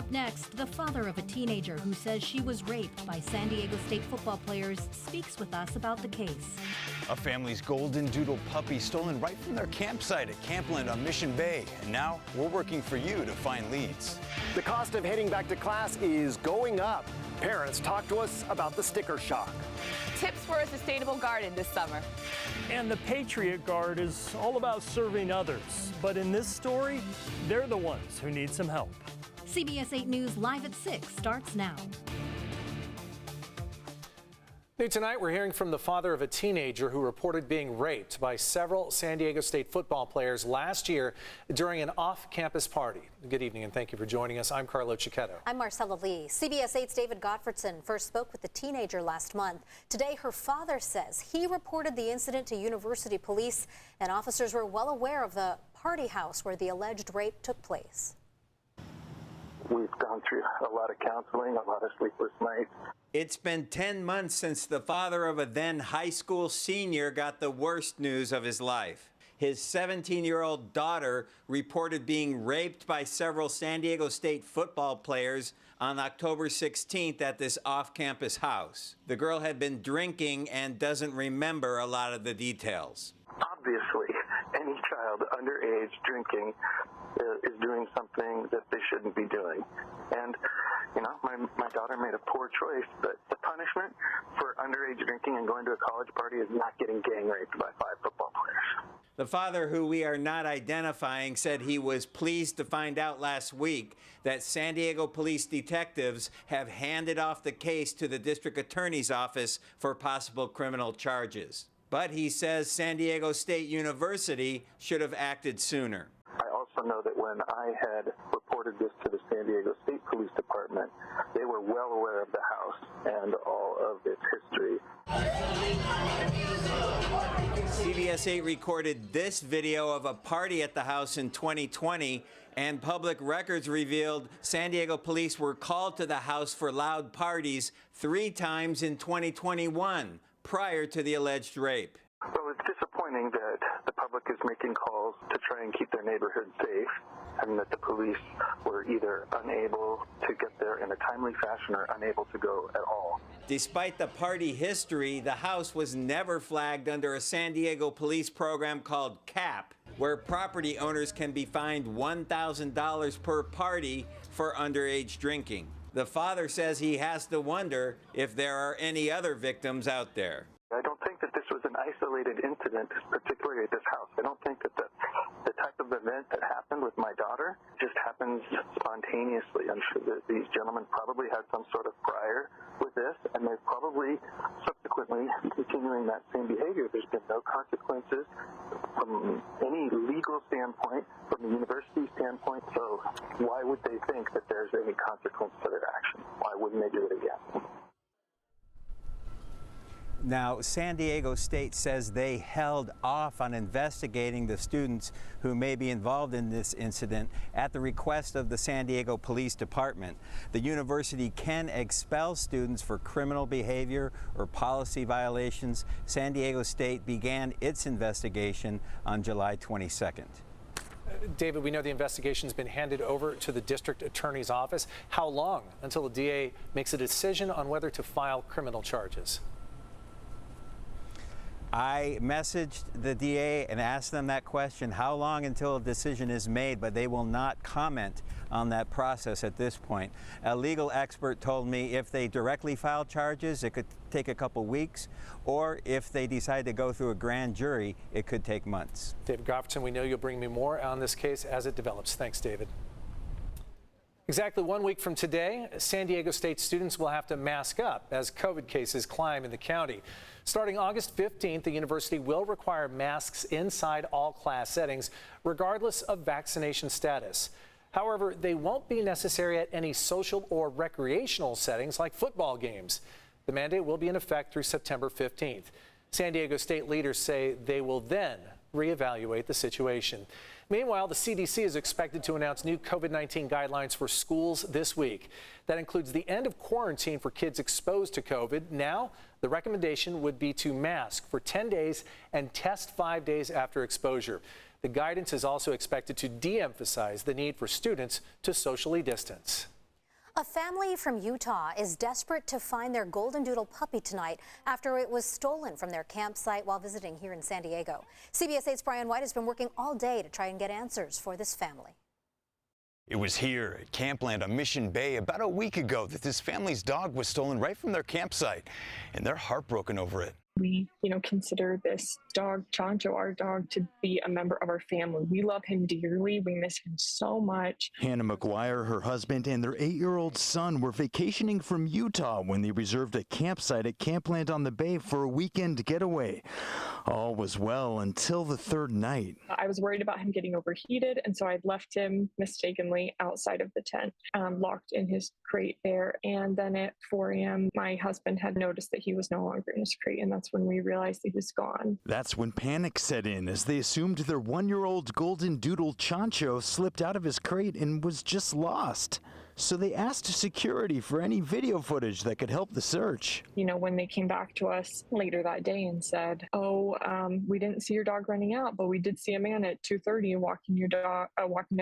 Up next, the father of a teenager who says she was raped by San Diego State football players speaks with us about the case. A family's golden doodle puppy stolen right from their campsite at Campland on Mission Bay. And now we're working for you to find leads. The cost of heading back to class is going up. Parents talk to us about the sticker shock. Tips for a sustainable garden this summer. And the Patriot Guard is all about serving others. But in this story, they're the ones who need some help. CBS 8 News Live at 6 starts now. New tonight, we're hearing from the father of a teenager who reported being raped by several San Diego State football players last year during an off-campus party. Good evening and thank you for joining us. I'm Carlo Cicchetto. I'm Marcella Lee. CBS 8's David Gottfredson first spoke with the teenager last month. Today, her father says he reported the incident to University Police, and officers were well aware of the party house where the alleged rape took place. We've gone through a lot of counseling, a lot of sleepless nights. It's been 10 months since the father of a then high school senior got the worst news of his life. His 17-year-old daughter reported being raped by several San Diego State football players on October 16th at this off-campus house. The girl had been drinking and doesn't remember a lot of the details. Obviously, any child underage drinking is doing something that they shouldn't be doing. And, you know, my daughter made a poor choice, but the punishment for underage drinking and going to a college party is not getting gang raped by 5 football players. The father, who we are not identifying, said he was pleased to find out last week that San Diego police detectives have handed off the case to the district attorney's office for possible criminal charges. But he says San Diego State University should have acted sooner. I also know that when I had reported this to the San Diego State Police Department, they were well aware of the house and all of its history. CBS 8 recorded this video of a party at the house in 2020, and public records revealed San Diego police were called to the house for loud parties 3 times in 2021, prior to the alleged rape. Well, it's disappointing that the public is making calls to try and keep their neighborhood safe, and that the police were either unable to get there in a timely fashion or unable to go at all. Despite the party history, the house was never flagged under a San Diego police program called CAP, where property owners can be fined $1,000 per party for underage drinking. The father says he has to wonder if there are any other victims out there. I don't think that this was an isolated incident, particularly at this house. I don't think that the type of event that happened with my daughter just happens spontaneously. I'm sure that these gentlemen probably had some sort of prior with this, and they're probably subsequently continuing that same behavior. There's been no consequences from any legal standpoint, from the university standpoint, so why would they think that there's any consequence to their action? Why wouldn't they do it again? Now, San Diego State says they held off on investigating the students who may be involved in this incident at the request of the San Diego Police Department. The university can expel students for criminal behavior or policy violations. San Diego State began its investigation on July 22nd. David, we know the investigation's been handed over to the district attorney's office. How long until the DA makes a decision on whether to file criminal charges? I messaged the DA and asked them that question, how long until a decision is made, but they will not comment on that process at this point. A legal expert told me if they directly file charges, it could take a couple weeks, or if they decide to go through a grand jury, it could take months. David Gottfredson, we know you'll bring me more on this case as it develops. Thanks, David. Exactly 1 week from today, San Diego State students will have to mask up as COVID cases climb in the county. Starting August 15th, the university will require masks inside all class settings, regardless of vaccination status. However, they won't be necessary at any social or recreational settings like football games. The mandate will be in effect through September 15th. San Diego State leaders say they will then reevaluate the situation. Meanwhile, the CDC is expected to announce new COVID-19 guidelines for schools this week. That includes the end of quarantine for kids exposed to COVID. Now, the recommendation would be to mask for 10 days and test 5 days after exposure. The guidance is also expected to de-emphasize the need for students to socially distance. A family from Utah is desperate to find their golden doodle puppy tonight after it was stolen from their campsite while visiting here in San Diego. CBS 8's Brian White has been working all day to try and get answers for this family. It was here at Campland on Mission Bay about a week ago that this family's dog was stolen right from their campsite, and they're heartbroken over it. We, consider this dog, Chancho, our dog, to be a member of our family. We love him dearly. We miss him so much. Hannah McGuire, her husband, and their 8-year-old son were vacationing from Utah when they reserved a campsite at Campland on the Bay for a weekend getaway. All was well until the third night. I was worried about him getting overheated, and so I'd left him mistakenly outside of the tent, locked in his crate there. And then at 4 a.m., my husband had noticed that he was no longer in his crate, and that's when we realized he was gone. That's when panic set in as they assumed their 1-year-old golden doodle Chancho slipped out of his crate and was just lost. So they asked security for any video footage that could help the search. When they came back to us later that day and said, we didn't see your dog running out, but we did see a man at 2:30 walking a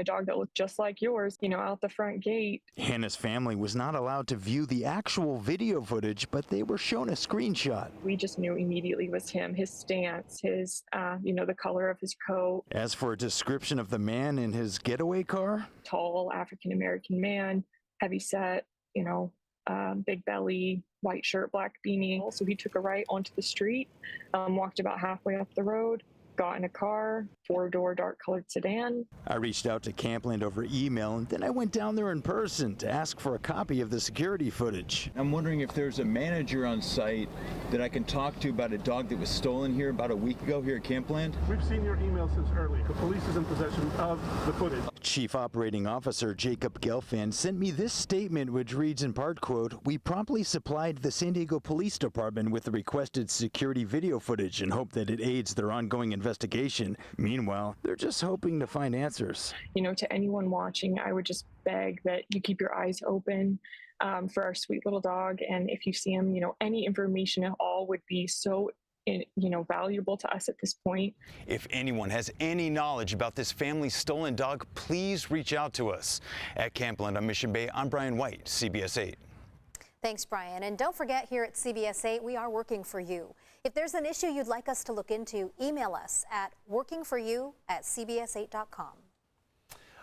dog that looked just like yours, out the front gate. Hannah's family was not allowed to view the actual video footage, but they were shown a screenshot. We just knew immediately it was him, his stance, his, the color of his coat. As for a description of the man in his getaway car? Tall African-American man, heavy set, big belly, white shirt, black beanie. So he took a right onto the street, walked about halfway up the road, got in a car, 4-door dark-colored sedan. I reached out to Campland over email, and then I went down there in person to ask for a copy of the security footage. I'm wondering if there's a manager on site that I can talk to about a dog that was stolen here about a week ago here at Campland. We've seen your email since early. The police is in possession of the footage. Chief Operating Officer Jacob Gelfand sent me this statement, which reads in part, quote, "We promptly supplied the San Diego Police Department with the requested security video footage and hope that it aids their ongoing investigation. Meanwhile, they're just hoping to find answers." To anyone watching, I would just beg that you keep your eyes open for our sweet little dog. And if you see him, any information at all would be so valuable to us at this point. If anyone has any knowledge about this family's stolen dog, please reach out to us. At Campland on Mission Bay, I'm Brian White, CBS 8. Thanks, Brian. And don't forget, here at CBS 8, we are working for you. If there's an issue you'd like us to look into, email us at workingforyou@cbs8.com.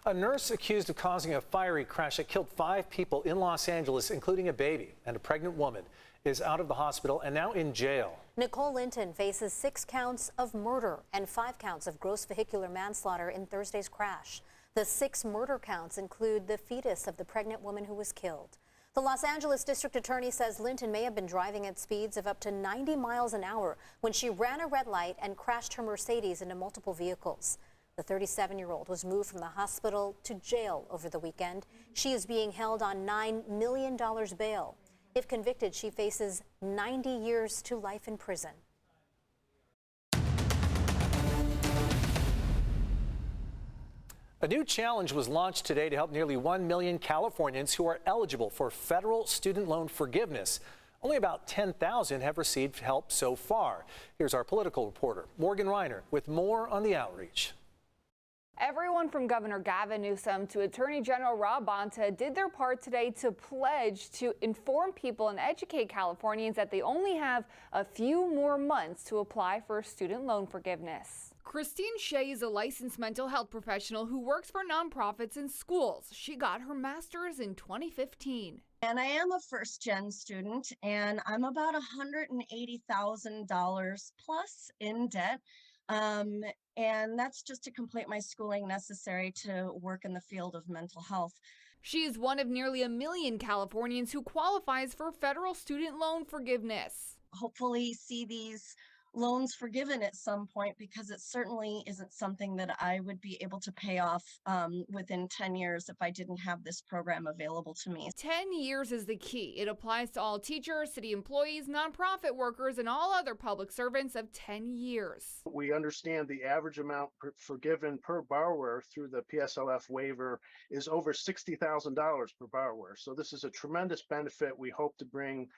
A nurse accused of causing a fiery crash that killed 5 people in Los Angeles, including a baby and a pregnant woman, is out of the hospital and now in jail. Nicole Linton faces 6 counts of murder and 5 counts of gross vehicular manslaughter in Thursday's crash. The 6 murder counts include the fetus of the pregnant woman who was killed. The Los Angeles District Attorney says Linton may have been driving at speeds of up to 90 miles an hour when she ran a red light and crashed her Mercedes into multiple vehicles. The 37-year-old was moved from the hospital to jail over the weekend. She is being held on $9 million bail. If convicted, she faces 90 years to life in prison. A new challenge was launched today to help nearly 1 million Californians who are eligible for federal student loan forgiveness. Only about 10,000 have received help so far. Here's our political reporter, Morgan Reiner, with more on the outreach. Everyone from Governor Gavin Newsom to Attorney General Rob Bonta did their part today to pledge to inform people and educate Californians that they only have a few more months to apply for student loan forgiveness. Christine Shea is a licensed mental health professional who works for nonprofits and schools. She got her master's in 2015. And I am a first-gen student, and I'm about $180,000 plus in debt. And that's just to complete my schooling necessary to work in the field of mental health. She is one of nearly 1 million Californians who qualifies for federal student loan forgiveness. Hopefully see these loans forgiven at some point, because it certainly isn't something that I would be able to pay off within 10 years if I didn't have this program available to me. 10 years is the key. It applies to all teachers, city employees, nonprofit workers, and all other public servants of 10 years. We understand the average amount forgiven per borrower through the PSLF waiver is over $60,000 per borrower. So this is a tremendous benefit we hope to bring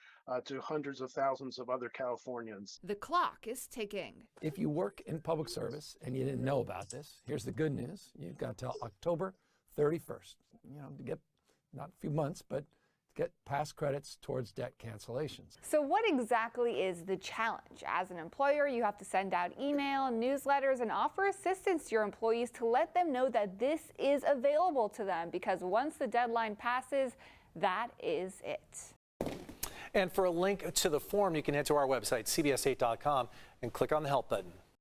to hundreds of thousands of other Californians. The clock is ticking. If you work in public service and you didn't know about this, here's the good news. You've got till October 31st, to get not a few months, but get past credits towards debt cancellations. So what exactly is the challenge? As an employer, you have to send out email, newsletters, and offer assistance to your employees to let them know that this is available to them, because once the deadline passes, that is it. And for a link to the form, you can head to our website, cbs8.com, and click on the Help button.